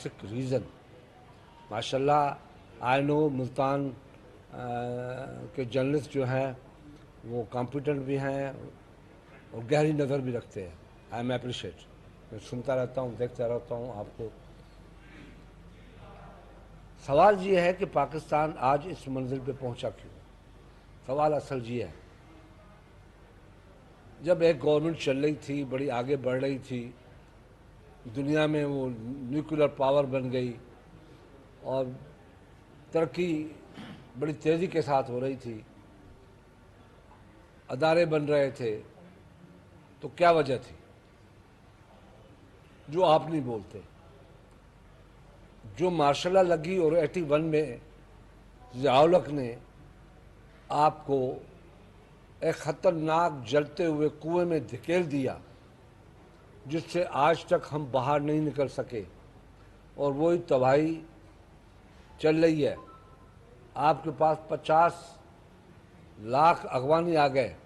Basic reason. माशाल्लाह I know Multan के journalist जो हैं वो कॉम्पिटेंट भी हैं और गहरी नज़र भी रखते हैं। I am appreciate. मैं सुनता रहता हूँ, देखता रहता हूँ आपको। सवाल ये है कि पाकिस्तान आज इस मंजिल पे पहुंचा क्यों? सवाल असल ये है, जब एक गवर्नमेंट चल रही थी, बड़ी आगे बढ़ रही थी, दुनिया में वो न्यूक्लियर पावर बन गई और तरक्की बड़ी तेज़ी के साथ हो रही थी, अदारे बन रहे थे, तो क्या वजह थी जो आप नहीं बोलते? जो मार्शल लॉ लगी और 81 में ज़ियाउल-हक ने आपको एक खतरनाक जलते हुए कुएं में धकेल दिया, जिससे आज तक हम बाहर नहीं निकल सके, और वही तबाही चल रही है। आपके पास 50 लाख अगवानी आ गए,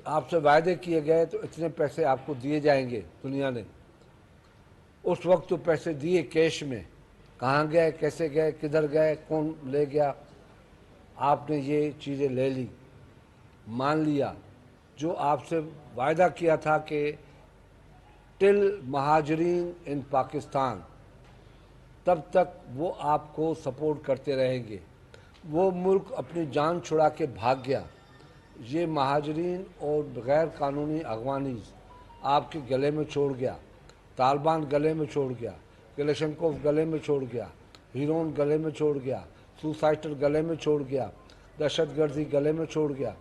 आपसे वायदे किए गए तो इतने पैसे आपको दिए जाएंगे दुनिया ने। उस वक्त तो पैसे दिए कैश में, कहाँ गए, कैसे गए, किधर गए, कौन ले गया? आपने ये चीज़ें ले ली, मान लिया। जो आपसे वायदा किया था कि टिल महाजरीन इन पाकिस्तान, तब तक वो आपको सपोर्ट करते रहेंगे। वो मुल्क अपनी जान छुड़ा के भाग गया। ये महाजरीन और गैर कानूनी अगवानी आपके गले में छोड़ गया, तालिबान गले में छोड़ गया, कलेशनकोव गले में छोड़ गया, हीरोन गले में छोड़ गया, सुसाइटर गले में छोड़ गया, दहशतगर्दी गले में छोड़ गया,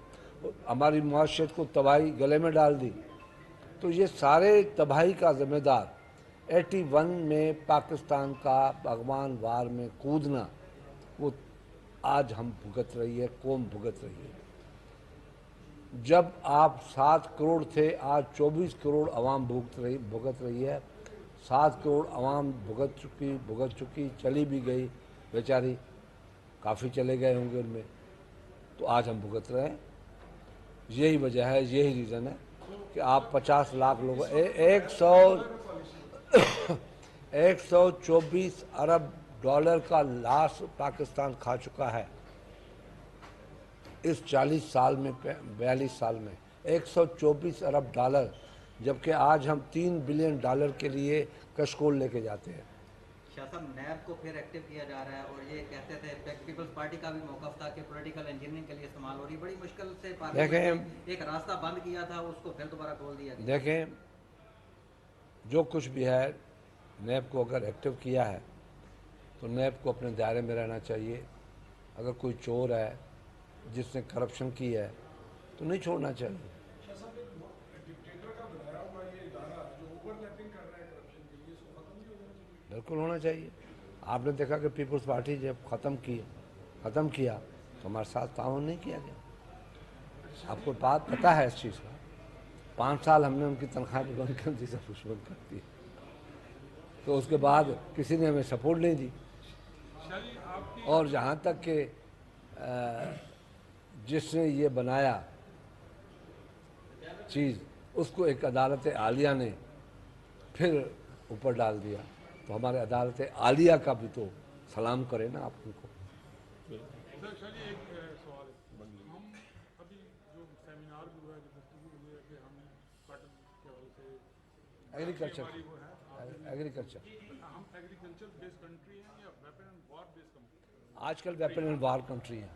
हमारी मुआशरत को तबाही गले में डाल दी। तो ये सारे तबाही का ज़िम्मेदार 81 में पाकिस्तान का अफगान वार में कूदना, वो आज हम भुगत रही है, कौम भुगत रही है। जब आप 7 करोड़ थे, आज 24 करोड़ आवाम भुगत रही है। 7 करोड़ आवाम भुगत चुकी, चली भी गई बेचारी, काफ़ी चले गए होंगे उनमें, तो आज हम भुगत रहे हैं। यही वजह है, यही रीज़न है कि आप 50 लाख लोग 124 अरब डॉलर का लाश पाकिस्तान खा चुका है इस 40 साल में, 42 साल में 124 अरब डॉलर, जबकि आज हम 3 बिलियन डॉलर के लिए कशकोल लेके जाते हैं। शाह साहब, नैब को फिर एक्टिव किया जा रहा है और ये कहते थे पीपल्स पार्टी का भी मौक़िफ़ था कि पॉलिटिकल इंजीनियरिंग के लिए इस्तेमाल हो रही, बड़ी मुश्किल से पार्लियामेंट में एक रास्ता बंद किया था, उसको फिर दोबारा खोल दिया गया। देखें, जो कुछ भी है, नैब को अगर एक्टिव किया है तो नैब को अपने दायरे में रहना चाहिए। अगर कोई चोर है जिसने करप्शन की है तो नहीं छोड़ना चाहिए। बिल्कुल होना चाहिए। आपने देखा कि पीपल्स पार्टी जब ख़त्म किया तो हमारे साथ ताउन नहीं किया गया। आपको बात पता है इस चीज़ का। 5 साल हमने उनकी तनख्वाह भी बंद कर दी, सब कुछ बंद कर दी, तो उसके बाद किसी ने हमें सपोर्ट नहीं दी। और जहाँ तक कि जिसने ये बनाया चीज़, उसको एक अदालत आलिया ने फिर ऊपर डाल दिया, तो हमारे अदालत आलिया का भी तो सलाम करें ना आप उनको। एग्रीकल्चर आजकल वेपन एंड वार कंट्री है।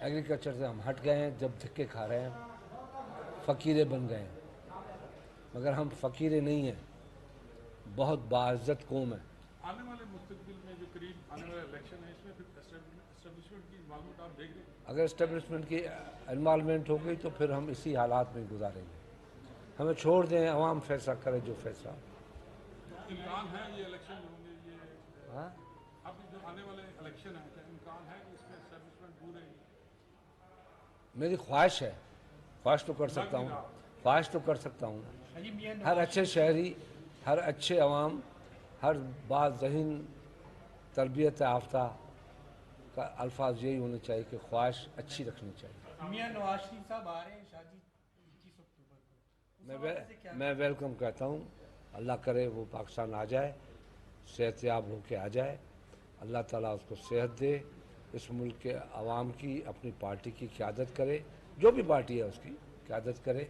एग्रीकल्चर से हम हट गए हैं, जब धक्के खा रहे हैं, फ़कीरे बन गए हैं। मगर हम फ़कीरे नहीं हैं, बहुत बाइज़्ज़त कौम है। आने वाले मुस्तकबिल में जो करीब आने वाला इलेक्शन है, इसमें फिर एस्टेब्लिशमेंट की इन्वॉल्वमेंट आप देख रहे हैं? अगर एस्टेब्लिशमेंट की इन्वॉल्वमेंट हो गई तो फिर हम इसी हालात में गुजारेंगे। हमें छोड़ दें, अवाम फैसला करे जो फैसला। इम्कान है ये इलेक्शन होंगे, ये हाँ, अब जो आने वाले इलेक्शन है, क्या इम्कान है कि इसमें एस्टेब्लिशमेंट दूर रहेगी? मेरी ख्वाहिश है, ख्वाहिश तो कर सकता हूँ। हर अच्छे शहरी, हर अच्छे अवाम, हर बाज़हीन तरबियत याफ्ता का अल्फाज यही होने चाहिए कि ख्वाहिश अच्छी रखनी चाहिए। मियां नवाज शरीफ साहब आ रहे हैं शादी 21 अक्टूबर को, मैं वेलकम कहता हूँ। अल्लाह करे वो पाकिस्तान आ जाए صحت یاب ہو کے آ جائے. اللہ تعالیٰ اس کو صحت دے, اس ملک کے عوام کی, اپنی پارٹی کی قیادت کرے, جو بھی پارٹی ہے اس کی قیادت کرے,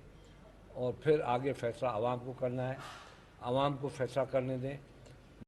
اور پھر آگے فیصلہ عوام کو کرنا ہے. عوام کو فیصلہ کرنے دیں.